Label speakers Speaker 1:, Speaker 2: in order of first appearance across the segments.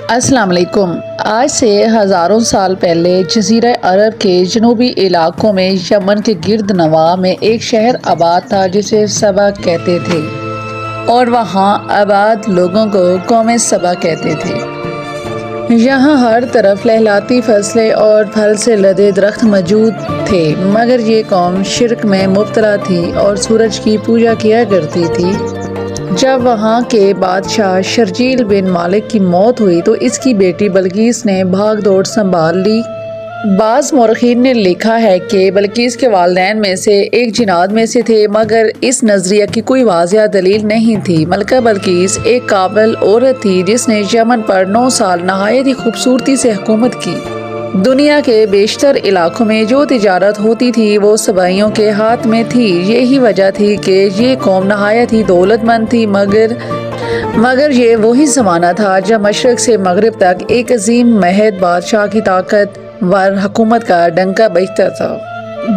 Speaker 1: अस्सलाम वालेकुम। आज से हज़ारों साल पहले जज़ीरा अरब के जनूबी इलाकों में यमन के गिर्द नवा में एक शहर आबाद था जिसे सबा कहते थे और वहाँ आबाद लोगों को कौम सबा कहते थे। यहाँ हर तरफ लहलाती फसलें और फल से लदे दरख्त मौजूद थे, मगर ये कौम शिर्क में मुब्तला थी और सूरज की पूजा किया करती थी। जब वहाँ के बादशाह शर्जील बिन मालिक की मौत हुई तो इसकी बेटी बल्कीस ने भाग दौड़ संभाल ली। बाज़ मौरखीन ने लिखा है कि बल्कीस के वालिदैन में से एक जिनाद में से थे, मगर इस नज़रिया की कोई वाज़िया दलील नहीं थी। मलका बल्कीस एक काबिल औरत थी जिसने यमन पर 9 साल नहायत ही खूबसूरती से हुकूमत की। दुनिया के बेशतर इलाकों में जो तिजारत होती थी वो सबाइयों के हाथ में थी। यही वजह थी कि ये कौम नहायत ही दौलतमंद थी, मगर ये वही ज़माना था जब मशरक़ से मगरिब तक एक अजीम महद बादशाह की ताकत वर हुकूमत का डंका बजता था,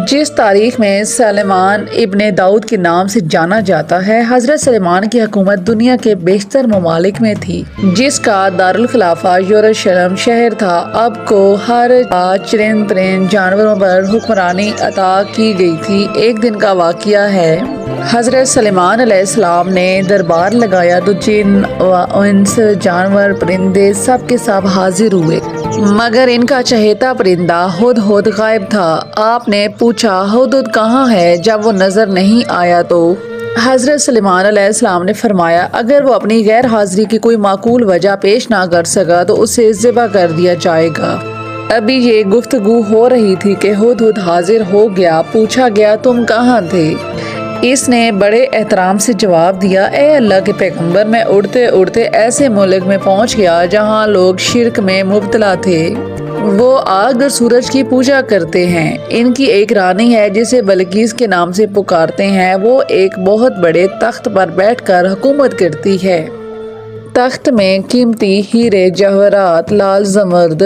Speaker 1: जिस तारीख में सलेमान इब्ने दाऊद के नाम से जाना जाता है। हज़रत सलेमान की हुकूमत दुनिया के बेशतर ममालिक में थी, जिसका दारुल खिलाफा यरूशलेम शहर था। अब को हर चरिंद परिंद जानवरों पर हुक्मरानी अता की गई थी। एक दिन का वाक़या है, हज़रत सलेमान अलैहिस्सलाम ने दरबार लगाया तो जिन व इंस जानवर परिंदे सब के सब हाजिर हुए, मगर इनका चहेता परिंदा हुदहुद गायब था। आपने पूछा हुदहुद कहाँ है? जब वो नजर नहीं आया तो हज़रत सलेमान अलैहिस्सलाम ने फरमाया, अगर वो अपनी गैर हाजिरी की कोई माकूल वजह पेश ना कर सका तो उसे ज़िबा कर दिया जाएगा। अभी ये गुफ्तगू हो रही थी कि हुदहुद हाजिर हो गया। पूछा गया, तुम कहाँ थे? इसने बड़े एहतराम से जवाब दिया, ए अल्लाह के पैगंबर, मैं उड़ते उड़ते ऐसे मुल्क में पहुंच गया जहां लोग शिर्क में मुब्तला थे। वो आग और सूरज की पूजा करते हैं। इनकी एक रानी है जिसे बल्कीस के नाम से पुकारते हैं। वो एक बहुत बड़े तख्त पर बैठकर हुकूमत करती है। तख्त में कीमती हीरे जवाहरात लाल जमर्द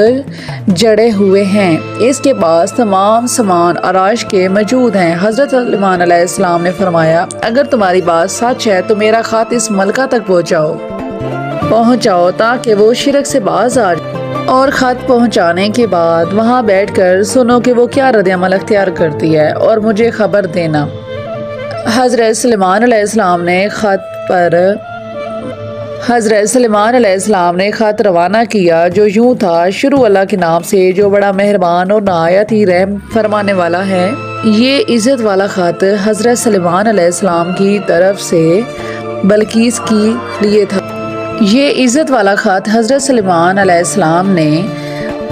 Speaker 1: जड़े हुए हैं। इसके पास तमाम सामान आराश के मौजूद हैं। हज़रत सलेमान अलैहिस्सलाम ने फरमाया, अगर तुम्हारी बात सच है तो मेरा ख़त इस मलका तक पहुँचाओ ताकि वो शिरक से बाज आ जाए, और ख़त पहुँचाने के बाद वहाँ बैठकर सुनो कि वो क्या रद्द-ए-अमल अख्तियार करती है और मुझे खबर देना। हज़रत सलेमान अलैहिस्सलाम ने ख़त रवाना किया जो यूँ था, शुरू अल्लाह के नाम से जो बड़ा मेहरबान और नहायत ही रहम फरमाने वाला है। ये इज़्ज़त वाला ख़त हज़रत सलेमान अलैहिस्सलाम की तरफ से बल्कीस के लिए था। ये इज़्ज़त वाला ख़त हज़रत सलेमान अलैहिस्सलाम ने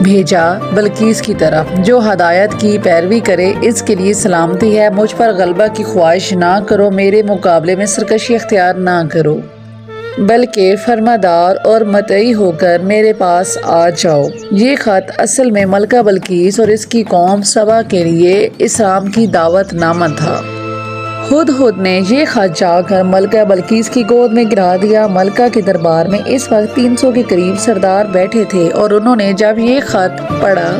Speaker 1: भेजा बल्कीस की तरफ, जो हदायत की पैरवी करे। इसके लिए सलामती है, मुझ पर गलबा की ख्वाहिश ना करो, मेरे मुकाबले में सरकशी अख्तियार ना करो, बल्कि फरमादार और मतई होकर मेरे पास आ जाओ। ये ख़त असल में मलका बल्कीस और इसकी कौम सबा के लिए इस्लाम की दावत नामा था। हुदहुद ने ये ख़त जाकर मलका बल्कीस की गोद में गिरा दिया। मलका के दरबार में इस वक्त 300 के करीब सरदार बैठे थे और उन्होंने जब ये ख़त पढ़ा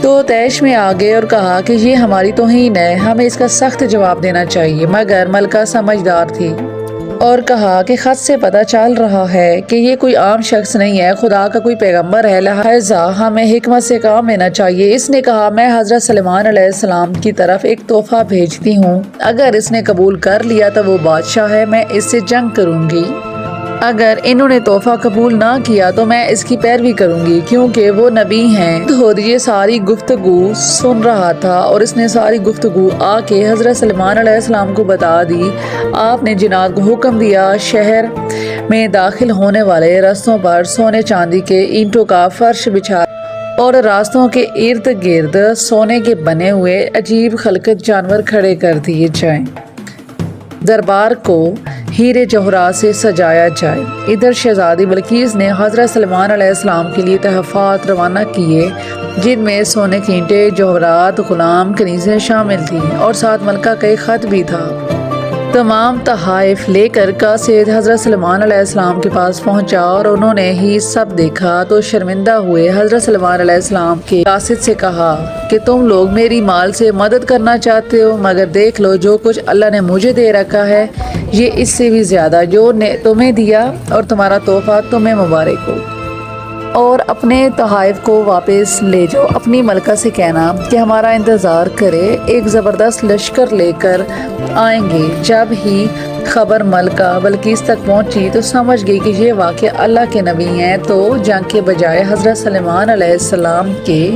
Speaker 1: तो तैश में आ गए और कहा कि ये हमारी तौहीन है, हमें इसका सख्त जवाब देना चाहिए। मगर मलका समझदार थी और कहा कि ख़त से पता चल रहा है कि ये कोई आम शख्स नहीं है, खुदा का कोई पैगंबर है, लिहाजा हमें हिकमत से काम लेना चाहिए। इसने कहा, मैं हज़रत सलेमान अलैहिस्सलाम की तरफ एक तोहफा भेजती हूँ, अगर इसने कबूल कर लिया तो वो बादशाह है, मैं इससे जंग करूँगी। अगर इन्होंने तोहफा कबूल ना किया तो मैं इसकी पैरवी करूंगी, क्योंकि वो नबी हैं। खुद ये सारी गुफ्तगू सुन रहा था और इसने सारी गुफ्तगू आके हज़रत सलेमान अलैहिस्सलाम को बता दी। आपने जिनात को हुक्म दिया, शहर में दाखिल होने वाले रास्तों पर सोने चांदी के ईंटों का फर्श बिछा और रास्तों के इर्द गिर्द सोने के बने हुए अजीब खलकत जानवर खड़े कर दिए जाएं। दरबार को हीरे जवाहरात से सजाया जाए। इधर शहजादी बल्कीस ने हज़रत सलेमान अलैहिस्सलाम के लिए तोहफ़ात रवाना किए, जिनमें सोने के ईंटें, जवाहरात, गुलाम कनीज़ें शामिल थीं और साथ मलका का एक ख़त भी था। तमाम तहाइफ लेकर कासिद हज़रत सलेमान अलैहिस्सलाम के पास पहुंचा और उन्होंने ही सब देखा तो शर्मिंदा हुए। हज़रत सलेमान अलैहिस्सलाम के कासिद से कहा कि तुम लोग मेरी माल से मदद करना चाहते हो, मगर देख लो जो कुछ अल्लाह ने मुझे दे रखा है ये इससे भी ज़्यादा जो ने तुम्हें दिया, और तुम्हारा तोहफा तुम्हें मुबारक हो। اور اپنے تحائف کو واپس لے جاؤ۔ اپنی ملکہ سے کہنا کہ ہمارا انتظار کرے، ایک زبردست لشکر لے کر آئیں گے۔ جب ہی خبر ملکہ بلقیس تک پہنچی تو سمجھ گئی کہ یہ واقعہ اللہ کے نبی ہیں، تو جنگ کے بجائے حضرت سلیمان علیہ السلام کے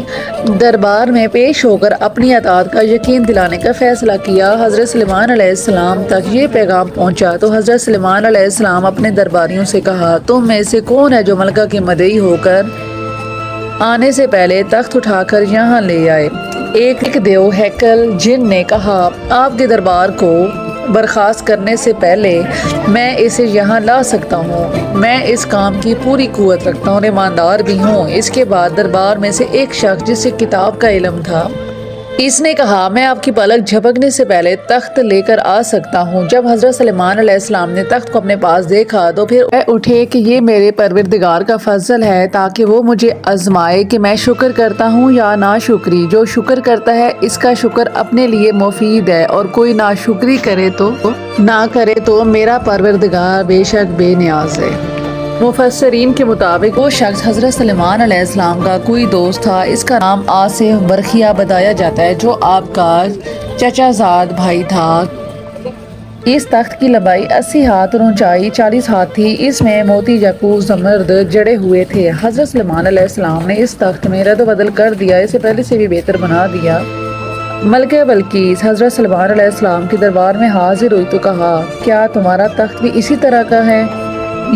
Speaker 1: دربار میں پیش ہو کر اپنی اطاعت کا یقین دلانے کا فیصلہ کیا۔ حضرت سلیمان علیہ السلام تک یہ پیغام پہنچا تو حضرت سلیمان علیہ السلام اپنے درباریوں سے کہا، تم میں سے کون ہے جو ملکہ کے مدعی ہو کر آنے سے پہلے تخت اٹھا کر یہاں لے آئے؟ ایک دیو ہیکل جن نے کہا، آپ کے دربار کو برخاست کرنے سے پہلے میں اسے یہاں لا سکتا ہوں۔ میں اس کام کی پوری قوت رکھتا ہوں اور ایماندار بھی ہوں۔ اس کے بعد دربار میں سے ایک شخص جسے کتاب کا علم تھا، اس نے کہا، میں آپ کی پلک جھپکنے سے پہلے تخت لے کر آ سکتا ہوں۔ جب حضرت سلیمان علیہ السلام نے تخت کو اپنے پاس دیکھا تو پھر اٹھے کہ یہ میرے پروردگار کا فضل ہے تاکہ وہ مجھے آزمائے کہ میں شکر کرتا ہوں یا ناشکری۔ جو شکر کرتا ہے اس کا شکر اپنے لیے مفید ہے، اور کوئی ناشکری کرے تو میرا پروردگار بے شک بے نیاز ہے۔ مفسرین کے مطابق وہ شخص حضرت سلیمان علیہ السلام کا کوئی دوست تھا، اس کا نام آصف برقیہ بتایا جاتا ہے، جو آپ کا چچا زاد بھائی تھا۔ اس تخت کی لمبائی 80 ہاتھ اور اونچائی 40 ہاتھ تھی۔ اس میں موتی یاقوت زمرد جڑے ہوئے تھے۔ حضرت سلیمان علیہ السلام نے اس تخت میں رد و بدل کر دیا، اسے پہلے سے بھی بہتر بنا دیا۔ ملکہ بلقیس حضرت سلیمان علیہ السلام کے دربار میں حاضر ہوئی تو کہا، کیا تمہارا تخت بھی اسی طرح کا ہے؟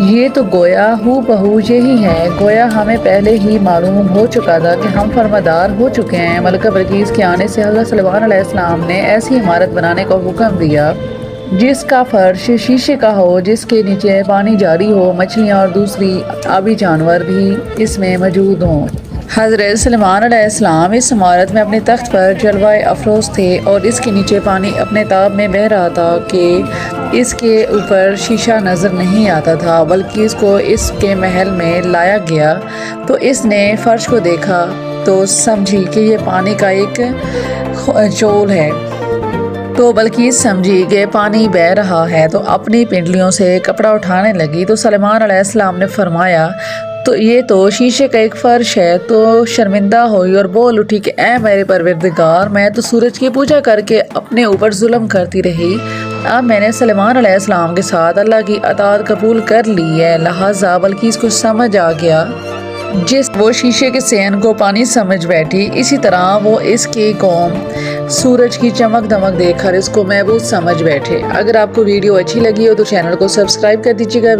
Speaker 1: یہ تو گویا ہو بہو یہی ہے، گویا ہمیں پہلے ہی معلوم ہو چکا تھا کہ ہم فرماندار ہو چکے ہیں۔ ملکہ بلقیس کے آنے سے حضرت سلیمان علیہ السلام نے ایسی عمارت بنانے کا حکم دیا جس کا فرش شیشے کا ہو، جس کے نیچے پانی جاری ہو، مچھلیاں اور دوسری آبی جانور بھی اس میں موجود ہوں۔ حضرت سلیمان علیہ السلام اس عمارت میں اپنے تخت پر جلوہ افروز تھے، اور اس کے نیچے پانی اپنے تاب میں بہہ رہا تھا کہ اس کے اوپر شیشہ نظر نہیں آتا تھا۔ بلکہ اس کو اس کے محل میں لایا گیا تو اس نے فرش کو دیکھا تو سمجھی کہ یہ پانی کا ایک چول ہے، تو بلقیس سمجھی کہ پانی بہہ رہا ہے تو اپنی پنڈلیوں سے کپڑا اٹھانے لگی۔ تو سلیمان علیہ السلام نے فرمایا، تو یہ تو شیشے کا ایک فرش ہے۔ تو شرمندہ ہوئی اور بول اٹھی کہ اے میرے پروردگار، میں تو سورج کی پوجا کر کے اپنے اوپر ظلم کرتی رہی، اب میں نے سلیمان علیہ السلام کے ساتھ اللہ کی اطاعت قبول کر لی ہے۔ لہٰذا بلقیس کو سمجھ آ گیا، جس وہ شیشے کے صحن کو پانی سمجھ بیٹھی، اسی طرح وہ اس کی قوم سورج کی چمک دمک دیکھ کر اس کو معبود سمجھ بیٹھے۔ اگر آپ کو ویڈیو اچھی لگی ہو تو چینل کو سبسکرائب کر دیجیے گا۔